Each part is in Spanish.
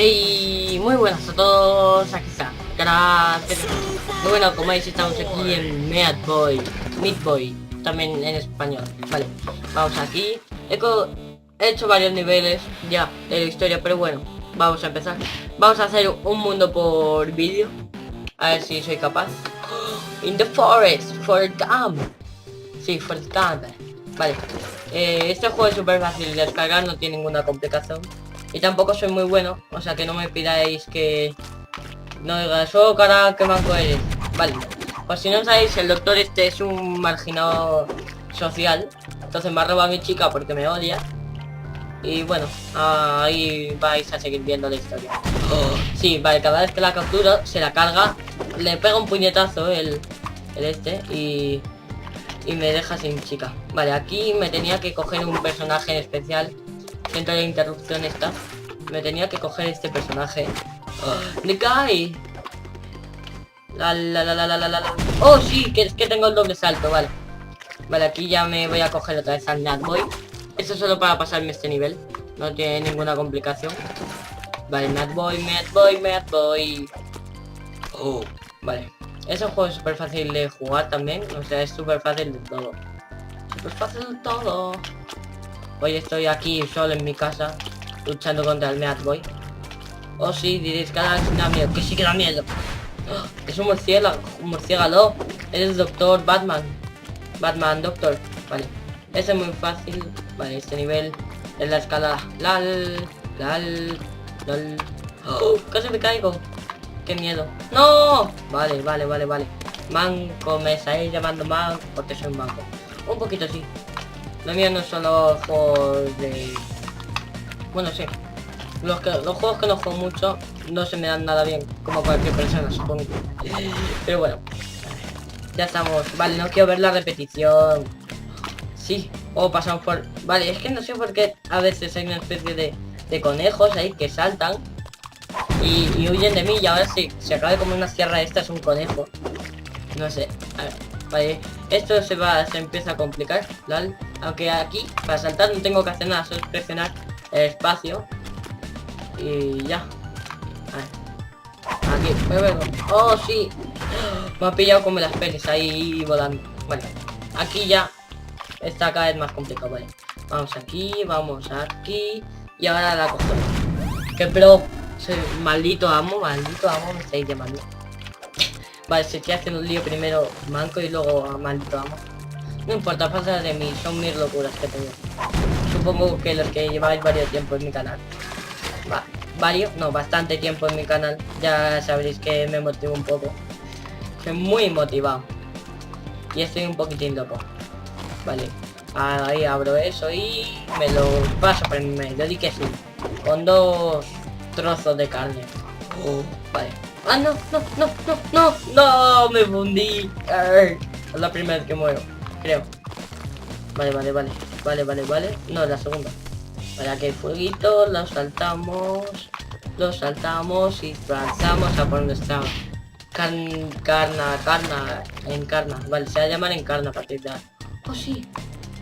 Hey, muy buenas a todos, aquí está, gracias. Muy bueno, como veis estamos aquí en Meat Boy, también en español. Vale, vamos aquí. He hecho varios niveles ya de la historia, pero bueno, vamos a empezar. Vamos a hacer un mundo por vídeo, a ver si soy capaz. In the forest, for camp. Sí, for camp. Vale, este juego es súper fácil de descargar, no tiene ninguna complicación. Y tampoco soy muy bueno, o sea que no me pidáis que... No digas, oh cara, qué manco eres. Vale, pues si no sabéis, el doctor este es un marginado social. Entonces me ha robado a mi chica porque me odia. Y bueno, ahí vais a seguir viendo la historia. Sí, vale, cada vez que la capturo, se la carga, le pega un puñetazo el este y me deja sin chica. Vale, aquí me tenía que coger un personaje en especial. Dentro de la interrupción esta me tenía que coger este personaje. ¡The Guy! Oh sí, que es que tengo el doble salto, vale. Vale, aquí ya me voy a coger otra vez al Natboy. Esto es solo para pasarme este nivel. No tiene ninguna complicación. Vale, Natboy. Oh, vale. Ese juego es súper fácil de jugar también. O sea, es súper fácil de todo. Súper fácil de todo. Hoy estoy aquí solo en mi casa luchando contra el Meat Boy. Oh sí, diréis que da miedo, que sí que da miedo. ¡Oh! Es un murciélago. Es el doctor Batman. Batman Doctor. Vale. Ese es muy fácil. Vale, este nivel es la escala. Lal. ¡Oh! Casi me caigo. Qué miedo. ¡No! Vale. Manco, me estáis llamando manco porque soy un manco. Un poquito sí. Lo mío no son los juegos de... Bueno, sí. Los juegos que no juego mucho no se me dan nada bien, como cualquier persona, supongo. Pero bueno. Ya estamos. Vale, no quiero ver la repetición. Sí. O pasamos por... Vale, es que no sé por qué a veces hay una especie de conejos ahí que saltan y huyen de mí, y ahora sí, se acaba de comer una sierra esta, es un conejo. No sé. A ver. Vale, esto se empieza a complicar, lol. Aunque aquí, para saltar no tengo que hacer nada, solo es presionar el espacio. Y ya. A ver. Aquí, luego. Oh, sí. Me ha pillado como las pelis ahí volando. Vale. Aquí ya está cada vez más complicado, vale. Vamos aquí. Y ahora la cojo. Que pero maldito amo, me estáis llamando. Vale, se estoy haciendo un lío primero manco y luego maldito amo. No importa, pasa de mí, son mis locuras que tengo. Supongo que los que lleváis varios tiempo en mi canal. Bastante tiempo en mi canal. Ya sabréis que me motivo un poco. Estoy muy motivado. Y estoy un poquitín loco. Vale. Ahí abro eso y me lo paso por el medio. Di que sí. Con 2 trozos de carne. Vale. Ah, no, me fundí. Es la primera vez que muero, creo. Vale. No, la segunda. Vale, aquí hay fueguito, lo saltamos y avanzamos a por nuestra encarna. Vale, se va a llamar encarna a partir de ahora. Oh, sí.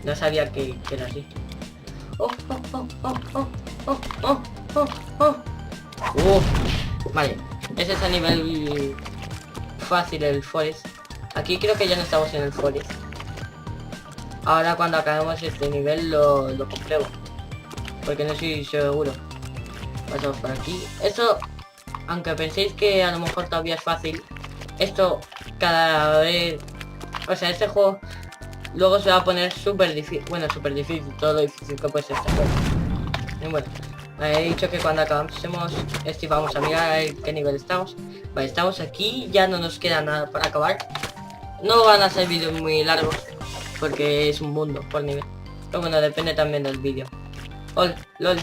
No sabía que era así. Vale. Ese es a nivel fácil el forest. Aquí creo que ya no estamos en el forest. Ahora cuando acabemos este nivel lo compruebo. Porque no estoy seguro. Pasamos por aquí. Esto, aunque penséis que a lo mejor todavía es fácil, esto cada vez... O sea, este juego luego se va a poner súper difícil. Bueno, súper difícil, todo lo difícil que puede ser este juego. Y bueno. He dicho que cuando acabamos vamos a mirar a ver qué nivel estamos. Vale, estamos aquí, ya no nos queda nada para acabar. No van a ser vídeos muy largos, porque es un mundo por nivel. Pero bueno, depende también del vídeo. LOL,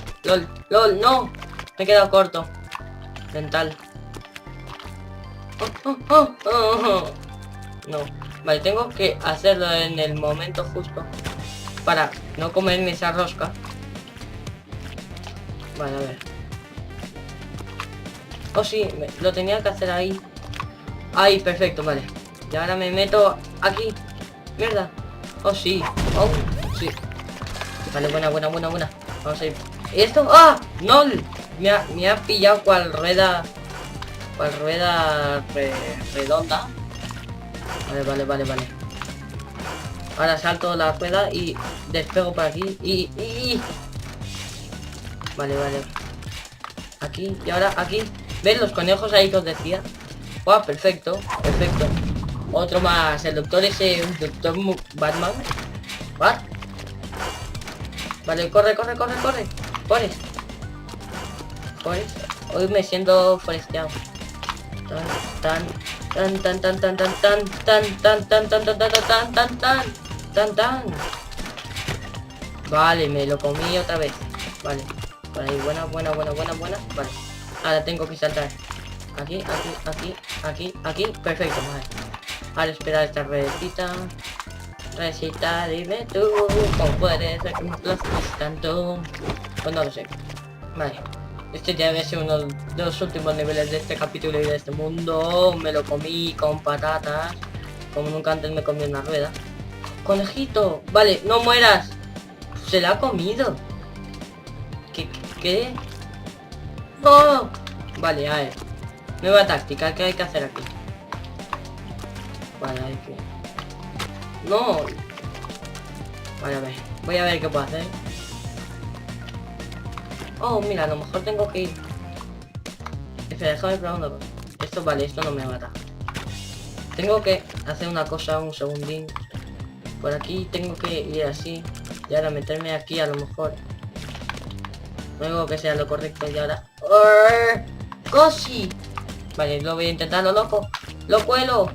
no. Me he quedado corto. Mental. No. Vale, tengo que hacerlo en el momento justo para no comerme esa rosca. Vale, a ver. Oh, sí, lo tenía que hacer ahí. Ahí, perfecto, vale. Y ahora me meto aquí. Mierda. Oh, sí. Sí. Vale, buena. Vamos a ir. ¿Y esto? ¡Ah! ¡No! Me ha pillado cual rueda... redonda. Vale. Ahora salto la rueda y despego por aquí y... Vale. Aquí y ahora aquí. ¿Ves los conejos ahí que os decía? ¡Wow! Perfecto. Otro más. El doctor ese... Doctor Batman. ¿What? Vale, corre. Hoy me siento foresteado. Tan. Vale, me lo comí otra vez. Vale. Por ahí, buena. Vale. Ahora tengo que saltar. Aquí. Perfecto, vale. Ahora esperar esta ruedecita. Recita, dime tú, ¿cómo puedes ser que me aplazas tanto? Pues no lo sé. Vale. Este ya debe ser uno de los últimos niveles de este capítulo y de este mundo. Me lo comí con patatas. Como nunca antes me comí una rueda. ¡Conejito! Vale, no mueras. Se la ha comido. ¿Qué? ¡Oh! Vale, a ver. Nueva táctica, ¿qué hay que hacer aquí? Vale, hay que... No. Vale, a ver. Voy a ver qué puedo hacer. Oh, mira, a lo mejor tengo que ir. Espera, déjame probar una cosa. Esto, vale, esto no me mata. Tengo que hacer una cosa, un segundín. Por aquí tengo que ir así. Y ahora meterme aquí a lo mejor. No digo que sea lo correcto y ahora... ¡Cosi! Vale, lo voy a intentar, lo loco. ¡Lo cuelo!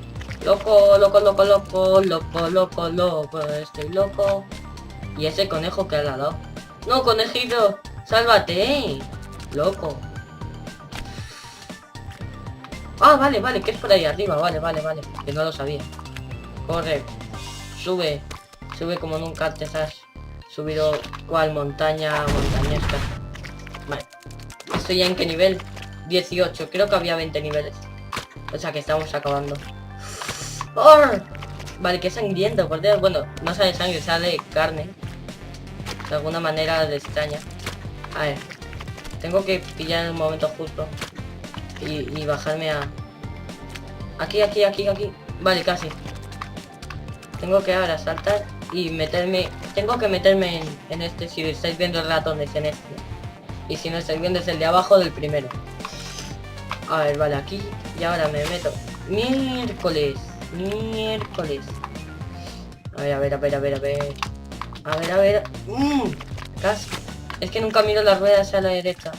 Loco, estoy loco. Y ese conejo que ha dado. No, conejito, sálvate, loco. Ah, vale, que es por ahí arriba, vale, que no lo sabía. Corre, sube como nunca antes has subido cual montañesca. Vale, estoy en qué nivel, 18, creo que había 20 niveles. O sea que estamos acabando. ¡Oh! Vale, qué sangriento, por Dios. Bueno, no sale sangre, sale carne. De alguna manera de extraña. A ver. Tengo que pillar el momento justo. Y bajarme a... Aquí. Vale, casi. Tengo que ahora saltar y meterme... Tengo que meterme en este. Si estáis viendo el ratón es en este. Y si no estáis viendo es el de abajo del primero. A ver, vale, aquí. Y ahora me meto. Miércoles. A ver. Casi. Es que nunca miro las ruedas a la derecha.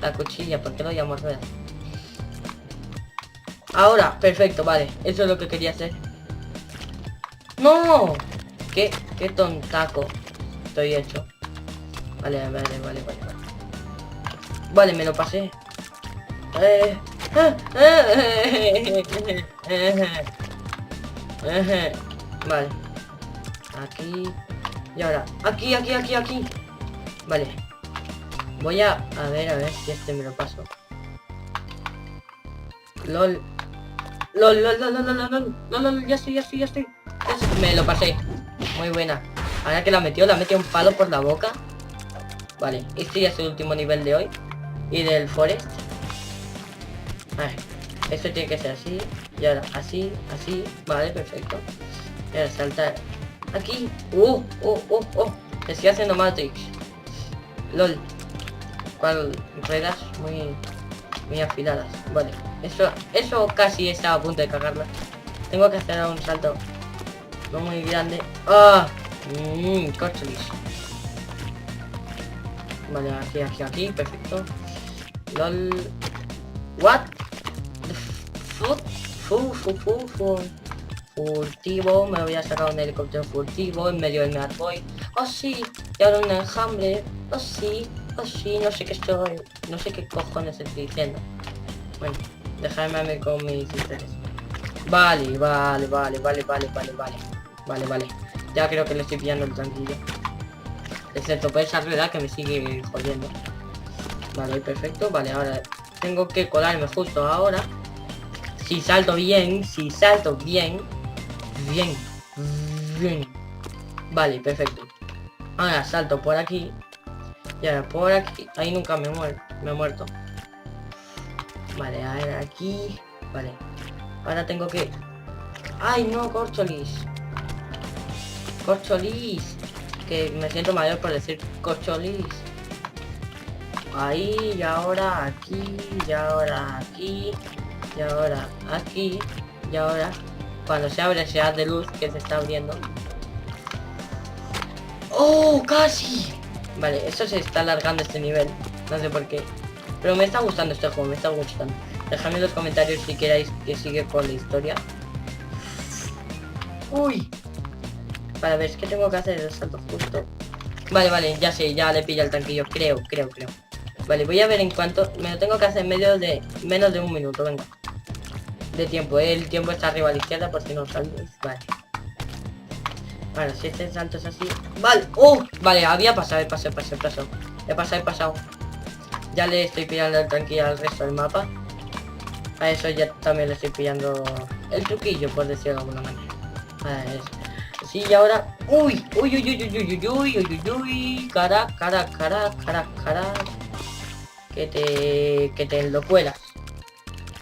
La cuchilla, ¿por qué lo llamo rueda? Ahora, perfecto, vale. Eso es lo que quería hacer. ¡No! Qué tontaco estoy hecho. Vale. Vale, me lo pasé. Vale. Aquí. Y ahora. Aquí. Vale. Voy a ver si este me lo paso. LOL. Ya estoy. Me lo pasé. Muy buena. Ahora que la metió un palo por la boca. Vale. Este ya es el último nivel de hoy. Y del Forest. A ver. Esto tiene que ser así. Y ahora así. Vale, perfecto. Y ahora saltar. Aquí. Estoy haciendo Matrix. LOL. Cual ruedas muy afiladas. Vale. Eso casi estaba a punto de cagarla. Tengo que hacer un salto no muy grande. ¡Ah! Corcholis. Vale, aquí, perfecto. LOL. What? Furtivo, me voy a sacar un helicóptero furtivo en medio del Meat Boy. Oh sí, y ahora un enjambre. Oh sí, no sé qué estoy. No sé qué cojones estoy diciendo. Bueno, dejadme a mí con mis historias. Vale. Ya creo que le estoy pillando el tranquillo. Excepto por esa rueda que me sigue jodiendo. Vale, perfecto. Vale, ahora tengo que colarme justo ahora. Si salto bien. Vale, perfecto. Ahora salto por aquí. Y ahora por aquí. Ahí nunca me muero. Me he muerto. Vale, a ver, aquí. Vale. Ahora tengo que... ¡Ay, no, corcholis! ¡Corcholis! Que me siento mayor por decir corcholis. Ahí, y ahora aquí, y ahora aquí, y ahora aquí, y ahora... Cuando se abre ese haz de luz que se está abriendo. ¡Oh, casi! Vale, eso se está alargando este nivel. No sé por qué. Pero me está gustando este juego, me está gustando. Dejadme en los comentarios si queréis que siga con la historia. ¡Uy! Vale, a ver, es que tengo que hacer el salto justo. Vale, vale, ya sé, ya le pilla el tanquillo. Creo. Vale, voy a ver en cuánto... Me lo tengo que hacer en medio de... Menos de un minuto, venga. De tiempo, el tiempo está arriba a la izquierda por si no sabéis. Vale. Bueno, si este salto es así... Vale, ¡oh! Vale, había pasado, he pasado. Ya le estoy pillando el tranquillo al resto del mapa. A eso ya también le estoy pillando el truquillo, por decirlo de alguna manera. Vale, sí, y ahora... ¡Uy! Cara. Que te lo cuelas.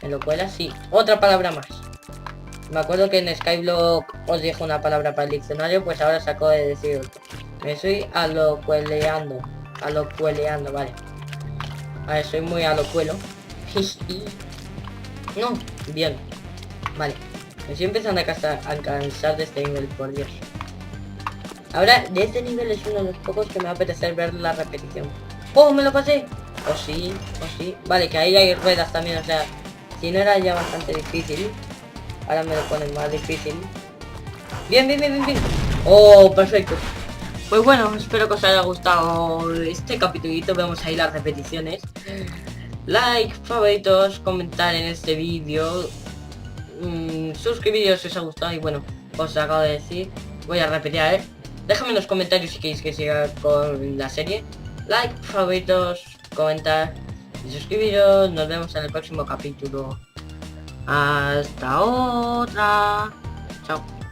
¿Me lo cuelas? Sí. Otra palabra más. Me acuerdo que en Skyblock os dejo una palabra para el diccionario, pues ahora saco de decir otro. Me estoy alocueleando, vale. A ver, soy muy alocuelo. No, bien. Vale. Me estoy empezando a cansar de este nivel, por Dios. Ahora, de este nivel es uno de los pocos que me va a apetecer ver la repetición. ¡Oh, me lo pasé! O sí. Vale, que ahí hay ruedas también, o sea, si no era ya bastante difícil, ahora me lo ponen más difícil. Bien. Oh, perfecto. Pues bueno, espero que os haya gustado este capitulito. Vemos ahí las repeticiones. Like, favoritos, comentar en este vídeo. Suscribiros si os ha gustado. Y bueno, os acabo de decir. Voy a repetir, a ver. Déjame en los comentarios si queréis que siga con la serie. Like, favoritos, comentar y suscribiros. Nos vemos en el próximo capítulo. Hasta otra. Chao.